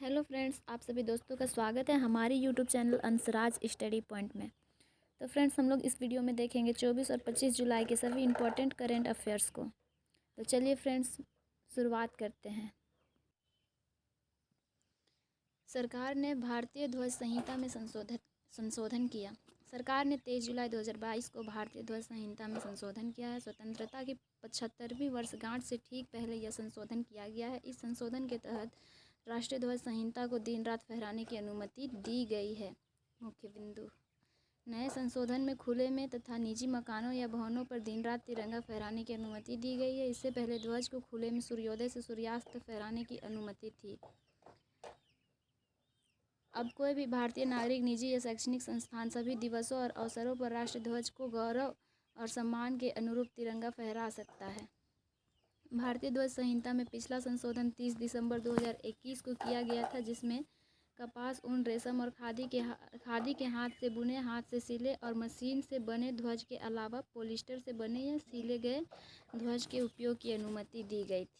Hello friends, आप सभी दोस्तों का स्वागत है हमारी यूट्यूब चैनल अंसराज स्टडी पॉइंट में। तो फ्रेंड्स, हम लोग इस वीडियो में देखेंगे 24 और 25 जुलाई के सभी इम्पोर्टेंट करेंट अफेयर्स को। तो चलिए फ्रेंड्स, शुरुआत करते हैं। सरकार ने भारतीय ध्वज संहिता में संशोधन किया। सरकार ने 23 जुलाई 2022 को भारतीय ध्वज संहिता में संशोधन किया है। स्वतंत्रता की 75वीं वर्षगांठ से ठीक पहले यह संशोधन किया गया है। इस संशोधन के तहत राष्ट्रीय ध्वज संहिता को दिन रात फहराने की अनुमति दी गई है। मुख्य बिंदु: नए संशोधन में खुले में तथा निजी मकानों या भवनों पर दिन रात तिरंगा फहराने की अनुमति दी गई है। इससे पहले ध्वज को खुले में सूर्योदय से सूर्यास्त तक फहराने की अनुमति थी। अब कोई भी भारतीय नागरिक, निजी या शैक्षणिक संस्थान सभी दिवसों और अवसरों पर राष्ट्रीय ध्वज को गौरव और सम्मान के अनुरूप तिरंगा फहरा सकता है। भारतीय ध्वज संहिता में पिछला संशोधन 30 दिसंबर 2021 को किया गया था, जिसमें कपास, ऊन, रेशम और खादी के हाथ से बुने, हाथ से सिले और मशीन से बने ध्वज के अलावा पॉलिस्टर से बने या सिले गए ध्वज के उपयोग की अनुमति दी गई थी।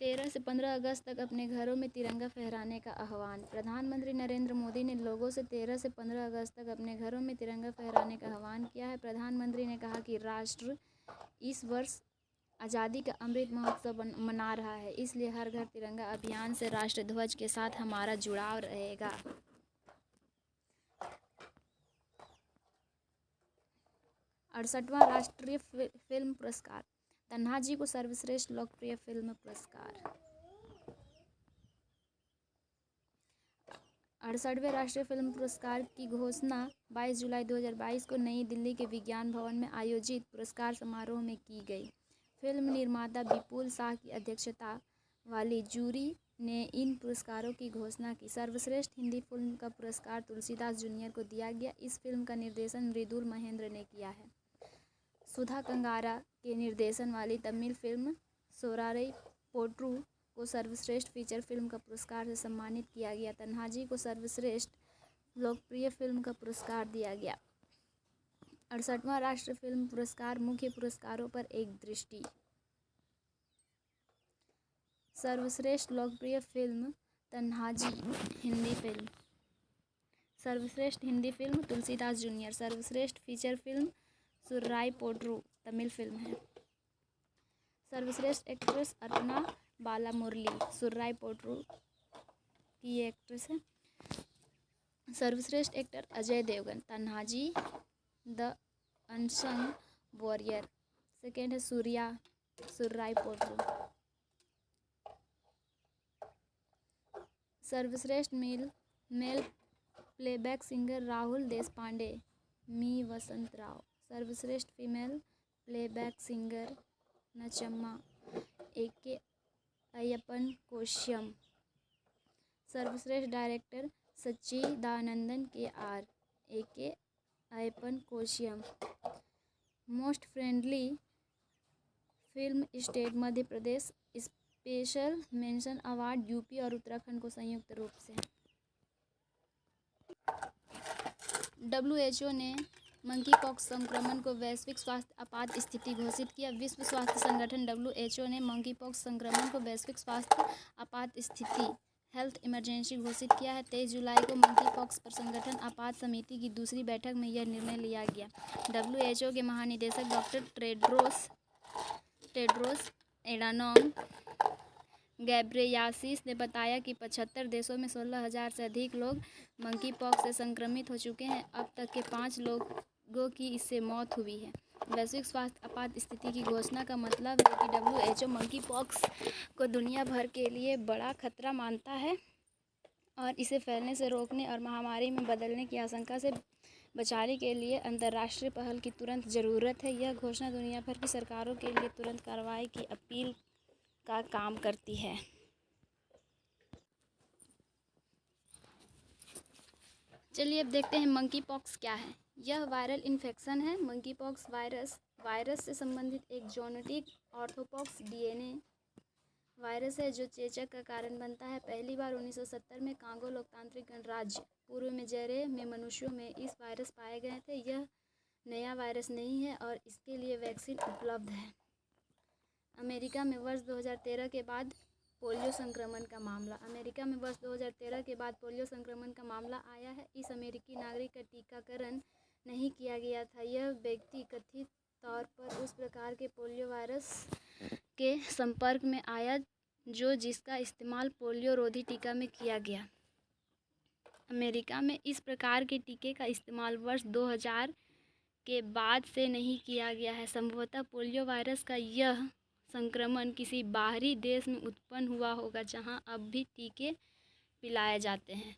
13 से 15 अगस्त तक अपने घरों में तिरंगा फहराने का आह्वान। प्रधानमंत्री नरेंद्र मोदी ने लोगों से 13 से 15 अगस्त तक अपने घरों में तिरंगा फहराने का आह्वान किया है। प्रधानमंत्री ने कहा कि राष्ट्र इस वर्ष आज़ादी का अमृत महोत्सव मना रहा है, इसलिए हर घर तिरंगा अभियान से राष्ट्र ध्वज के साथ हमारा जुड़ाव रहेगा। अड़सठवां राष्ट्रीय फिल्म पुरस्कार। तन्हाजी को सर्वश्रेष्ठ लोकप्रिय फिल्म पुरस्कार। 68वें राष्ट्रीय फिल्म पुरस्कार की घोषणा 22 जुलाई 2022 को नई दिल्ली के विज्ञान भवन में आयोजित पुरस्कार समारोह में की गई। फिल्म निर्माता विपुल शाह की अध्यक्षता वाली जूरी ने इन पुरस्कारों की घोषणा की। सर्वश्रेष्ठ हिंदी फिल्म का पुरस्कार तुलसीदास जूनियर को दिया गया। इस फिल्म का निर्देशन मृदुल महेंद्र ने किया है। सुधा कंगारा के निर्देशन वाली तमिल फिल्म सोरारे पोट्रू को सर्वश्रेष्ठ फीचर फिल्म का पुरस्कार से सम्मानित किया गया। तन्हाजी को सर्वश्रेष्ठ लोकप्रिय फिल्म का पुरस्कार दिया गया। 68वां राष्ट्रीय फिल्म पुरस्कार। मुख्य पुरस्कारों पर एक दृष्टि। सर्वश्रेष्ठ लोकप्रिय फिल्म तन्हाजी हिंदी फिल्म। सर्वश्रेष्ठ हिंदी फिल्म तुलसीदास जूनियर। सर्वश्रेष्ठ feature film सुर्राई Pottru Tamil film है। सर्वश्रेष्ठ एक्ट्रेस अर्पणा बालामुरली सुर्राई पोट्रू की ये एक्ट्रेस है। सर्वश्रेष्ठ actor Ajay Devgan Tanhaji the unsung warrior. Second है सूर्या सुर्राई पोट्रू। सर्वश्रेष्ठ male playback singer Rahul Deshpande Mi Vasant Rao. सर्वश्रेष्ठ female playback singer Nanchamma A K. Ayyappan Koshiyum. सर्वश्रेष्ठ director Sachidanandan K R. A K. Ayyappan Koshiyum. Most friendly film state Madhya Pradesh. Special mention award UP और उत्तराखंड को संयुक्त रूप से। WHO ने मंकीपॉक्स संक्रमण को वैश्विक स्वास्थ्य आपात स्थिति घोषित किया। विश्व स्वास्थ्य संगठन WHO ने मंकीपॉक्स संक्रमण को वैश्विक स्वास्थ्य आपात स्थिति हेल्थ इमरजेंसी घोषित किया है। 23 जुलाई को मंकीपॉक्स पर संगठन आपात समिति की दूसरी बैठक में यह निर्णय लिया गया। WHO के महानिदेशक डॉक्टर टेड्रोस एडानोम गैब्रेयासिस ने बताया कि 75 देशों में 16,000 से अधिक लोग मंकीपॉक्स से संक्रमित हो चुके हैं। अब तक के 5 लोगों की इससे मौत हुई है। वैश्विक स्वास्थ्य आपात स्थिति की घोषणा का मतलब है कि WHO मंकीपॉक्स को दुनिया भर के लिए बड़ा खतरा मानता है और इसे फैलने से रोकने और महामारी में बदलने की आशंका से बचाने के लिए अंतर्राष्ट्रीय पहल की तुरंत ज़रूरत है। यह घोषणा दुनिया भर की सरकारों के लिए तुरंत कार्रवाई की अपील का काम करती है। चलिए अब देखते हैं मंकीपॉक्स क्या है। यह वायरल इन्फेक्शन है। मंकीपॉक्स वायरस से संबंधित एक ज़ूनोटिक ऑर्थोपॉक्स DNA वायरस है जो चेचक का कारण बनता है। पहली बार 1970 में कांगो लोकतांत्रिक गणराज्य पूर्व में जायरे में मनुष्यों में इस वायरस पाए गए थे। यह नया वायरस नहीं है और इसके लिए वैक्सीन उपलब्ध है। अमेरिका में वर्ष 2013 के बाद पोलियो संक्रमण का मामला। अमेरिका में वर्ष 2013 के बाद पोलियो संक्रमण का मामला आया है। इस अमेरिकी नागरिक का टीकाकरण नहीं किया गया था। यह व्यक्ति कथित तौर पर उस प्रकार के पोलियो वायरस के संपर्क में आया जिसका इस्तेमाल पोलियो रोधी टीका में किया गया। अमेरिका में इस प्रकार के टीके का इस्तेमाल वर्ष 2000 के बाद से नहीं किया गया है। संभवतः पोलियो वायरस का यह संक्रमण किसी बाहरी देश में उत्पन्न हुआ होगा जहां अब भी टीके पिलाए जाते हैं।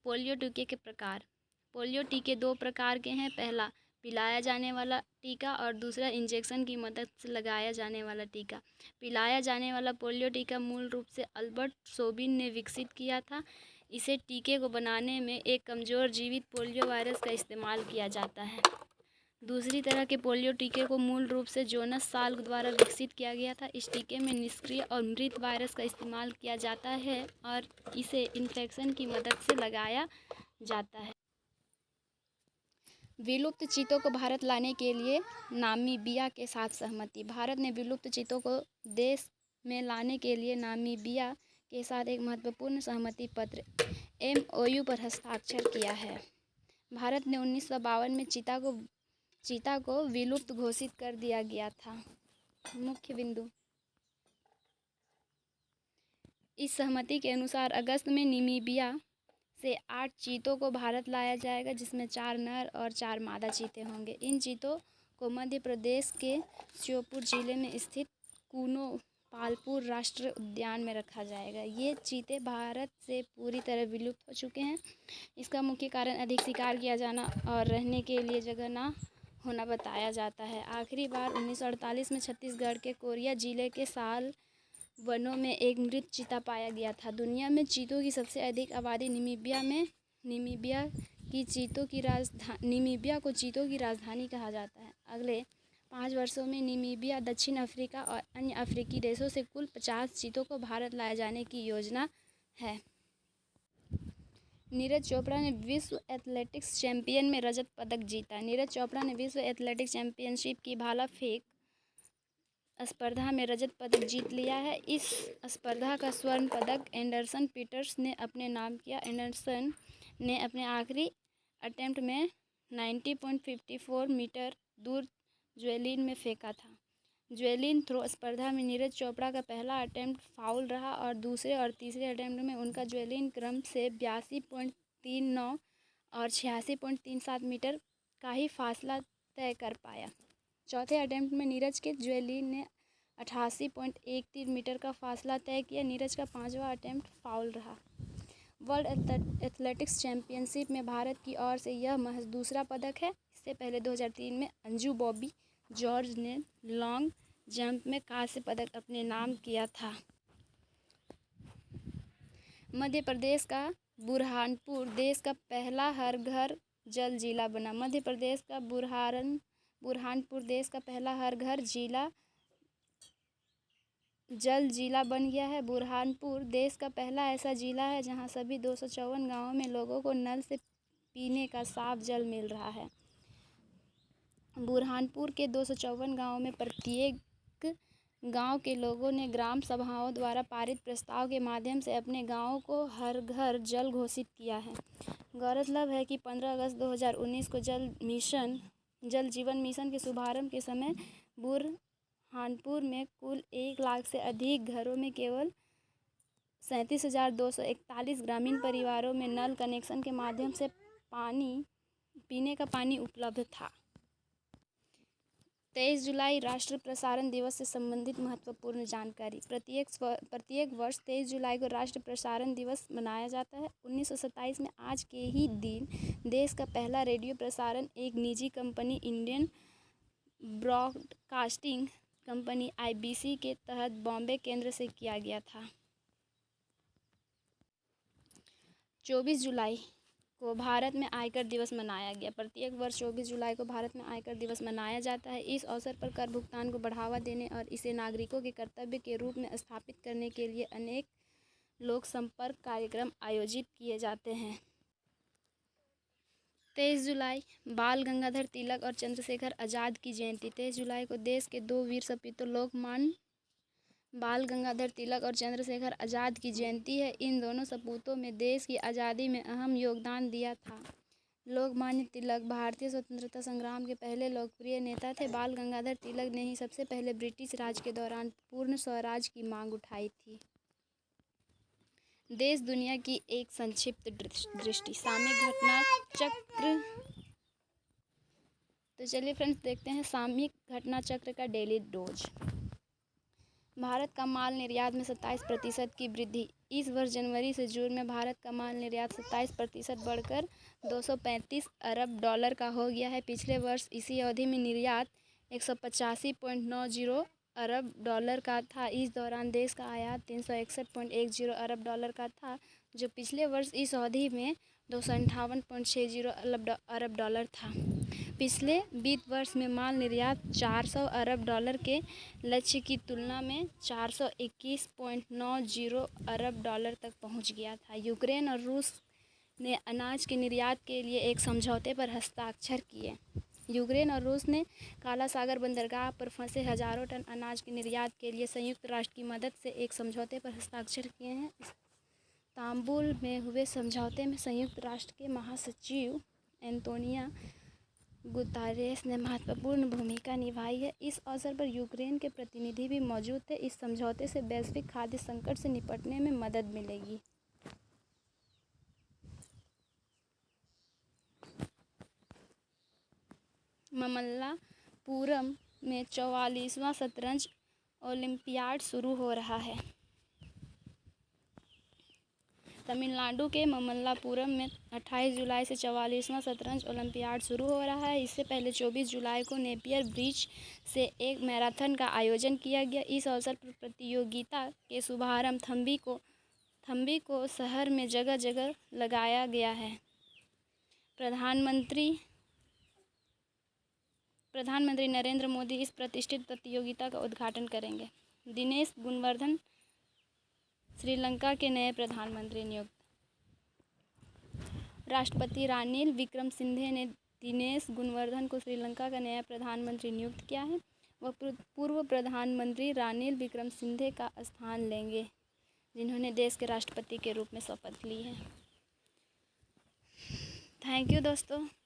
पोलियो टीके के प्रकार। पोलियो टीके दो प्रकार के हैं। पहला पिलाया जाने वाला टीका और दूसरा इंजेक्शन की मदद से लगाया जाने वाला टीका। पिलाया जाने वाला पोलियो टीका मूल रूप से अल्बर्ट सोबिन ने विकसित किया था। इसे टीके को बनाने में एक कमज़ोर जीवित पोलियो वायरस का इस्तेमाल किया जाता है। दूसरी तरह के पोलियो टीके को मूल रूप से जोनस साल्क द्वारा विकसित किया गया था। इस टीके में निष्क्रिय और मृत वायरस का इस्तेमाल किया जाता है और इसे इन्फेक्शन की मदद से लगाया जाता है। विलुप्त चीतों को भारत लाने के लिए नामीबिया के साथ सहमति। भारत ने विलुप्त चीतों को देश में लाने के लिए नामीबिया के साथ एक महत्वपूर्ण सहमति पत्र MOU पर हस्ताक्षर किया है। भारत ने 1952 में चीता को विलुप्त घोषित कर दिया गया था। मुख्य बिंदु। इस सहमति के अनुसार अगस्त में नामीबिया से 8 चीतों को भारत लाया जाएगा, जिसमें 4 नर और 4 मादा चीते होंगे। इन चीतों को मध्य प्रदेश के श्योपुर जिले में स्थित कूनो पालपुर राष्ट्रीय उद्यान में रखा जाएगा। ये चीते भारत से पूरी तरह विलुप्त हो चुके हैं। इसका मुख्य कारण अधिक शिकार किया जाना और रहने के लिए जगह न होना बताया जाता है। आखिरी बार 1948 में छत्तीसगढ़ के कोरिया जिले के साल वनों में एक मृत चीता पाया गया था। दुनिया में चीतों की सबसे अधिक आबादी नामीबिया को चीतों की राजधानी कहा जाता है। अगले 5 वर्षों में नामीबिया, दक्षिण अफ्रीका और अन्य अफ्रीकी देशों से कुल 50 चीतों को भारत लाए जाने की योजना है। नीरज चोपड़ा ने विश्व एथलेटिक्स चैंपियन में रजत पदक जीता। नीरज चोपड़ा ने विश्व एथलेटिक्स चैंपियनशिप की भाला फेंक स्पर्धा में रजत पदक जीत लिया है। इस स्पर्धा का स्वर्ण पदक एंडरसन पीटर्स ने अपने नाम किया। एंडरसन ने अपने आखिरी अटेम्प्ट में 90.54 मीटर दूर जैवलिन में फेंका था। जैवलिन थ्रो स्पर्धा में नीरज चोपड़ा का पहला अटेम्प्ट फाउल रहा और दूसरे और तीसरे अटेम्प्ट में उनका जैवलिन क्रम से 82.39 और 86.37 मीटर का ही फासला तय कर पाया। चौथे अटेम्प्ट में नीरज के जैवलिन ने 88.13 मीटर का फासला तय किया। नीरज का 5वां अटेम्प्ट फाउल रहा। वर्ल्ड एथलेटिक्स चैंपियनशिप में भारत की ओर से यह महज दूसरा पदक है। इससे पहले 2003 में अंजू बॉबी जॉर्ज ने लॉन्ग जंप में कांस्य पदक अपने नाम किया था। मध्य प्रदेश का बुरहानपुर देश का पहला हर घर जल जिला बना। मध्य प्रदेश का बुरहानपुर देश का पहला हर घर जल जिला बन गया है। बुरहानपुर देश का पहला ऐसा जिला है जहां सभी 254 गांवों में लोगों को नल से पीने का साफ जल मिल रहा है। बुरहानपुर के 254 गांवों में प्रत्येक गांव के लोगों ने ग्राम सभाओं द्वारा पारित प्रस्ताव के माध्यम से अपने गांव को हर घर जल घोषित किया है। गौरतलब है कि 15 अगस्त 2019 को जल जीवन मिशन के शुभारंभ के समय बुरहानपुर में कुल 1 लाख से अधिक घरों में केवल 37,241 ग्रामीण परिवारों में नल कनेक्शन के माध्यम से पीने का पानी उपलब्ध था। 23 जुलाई राष्ट्रीय प्रसारण दिवस से संबंधित महत्वपूर्ण जानकारी। प्रत्येक वर्ष 23 जुलाई को राष्ट्रीय प्रसारण दिवस मनाया जाता है। 1927 में आज के ही दिन देश का पहला रेडियो प्रसारण एक निजी company Indian broadcasting company IBC के तहत बॉम्बे केंद्र से किया गया था। 24 जुलाई को भारत में आयकर दिवस मनाया गया। प्रत्येक वर्ष 24 जुलाई को भारत में आयकर दिवस मनाया जाता है। इस अवसर पर कर भुगतान को बढ़ावा देने और इसे नागरिकों के कर्तव्य के रूप में स्थापित करने के लिए अनेक लोक संपर्क कार्यक्रम आयोजित किए जाते हैं। 23 जुलाई बाल गंगाधर तिलक और चंद्रशेखर आज़ाद की जयंती। 23 जुलाई को देश के दो वीर सपूतों लोकमान्य बाल गंगाधर तिलक और चंद्रशेखर आज़ाद की जयंती है। इन दोनों सपूतों में देश की आज़ादी में अहम योगदान दिया था। लोकमान्य तिलक भारतीय स्वतंत्रता संग्राम के पहले लोकप्रिय नेता थे। बाल गंगाधर तिलक ने ही सबसे पहले ब्रिटिश राज के दौरान पूर्ण स्वराज की मांग उठाई थी। देश दुनिया की एक संक्षिप्त दृष्टि। सामयिक घटना चक्र। तो चलिए फ्रेंड्स देखते हैं सामयिक घटना चक्र का डेली डोज। भारत का माल निर्यात में 27% की वृद्धि। इस वर्ष जनवरी से जून में भारत का माल निर्यात 27% बढ़कर $235 अरब का हो गया है। पिछले वर्ष इसी अवधि में निर्यात 185.90 अरब का था। इस दौरान देश का आयात 361.10 अरब का था, जो पिछले वर्ष इस अवधि में 258.60 अरब था। पिछले वित्त वर्ष में माल निर्यात 400 अरब डॉलर के लक्ष्य की तुलना में 421.90 अरब डॉलर तक पहुंच गया था। यूक्रेन और रूस ने अनाज के निर्यात के लिए एक समझौते पर हस्ताक्षर किए। यूक्रेन और रूस ने काला सागर बंदरगाह पर फंसे हजारों टन अनाज के निर्यात के लिए संयुक्त राष्ट्र की मदद से एक समझौते पर हस्ताक्षर किए हैं। इस्तांबुल में हुए समझौते में संयुक्त राष्ट्र के महासचिव एंटोनियो गुतेरेस ने महत्वपूर्ण भूमिका निभाई है। इस अवसर पर यूक्रेन के प्रतिनिधि भी मौजूद थे। इस समझौते से वैश्विक खाद्य संकट से निपटने में मदद मिलेगी। ममल्लापुरम में 44वां शतरंज ओलंपियाड शुरू हो रहा है। तमिलनाडु के ममल्लापुरम में 28 जुलाई से 44वां शतरंज ओलंपियाड शुरू हो रहा है। इससे पहले 24 जुलाई को नेपियर ब्रिज से एक मैराथन का आयोजन किया गया। इस अवसर पर प्रतियोगिता के शुभारंभ थंबी को शहर में जगह जगह लगाया गया है। प्रधानमंत्री नरेंद्र मोदी इस प्रतिष्ठित प्रतियोगिता का उद्घाटन करेंगे। दिनेश गुणवर्धन श्रीलंका के नए प्रधानमंत्री नियुक्त। राष्ट्रपति रानिल विक्रमसिंघे ने दिनेश गुणवर्धन को श्रीलंका का नया प्रधानमंत्री नियुक्त किया है। वह पूर्व प्रधानमंत्री रानिल विक्रमसिंघे का स्थान लेंगे, जिन्होंने देश के राष्ट्रपति के रूप में शपथ ली है। थैंक यू दोस्तों।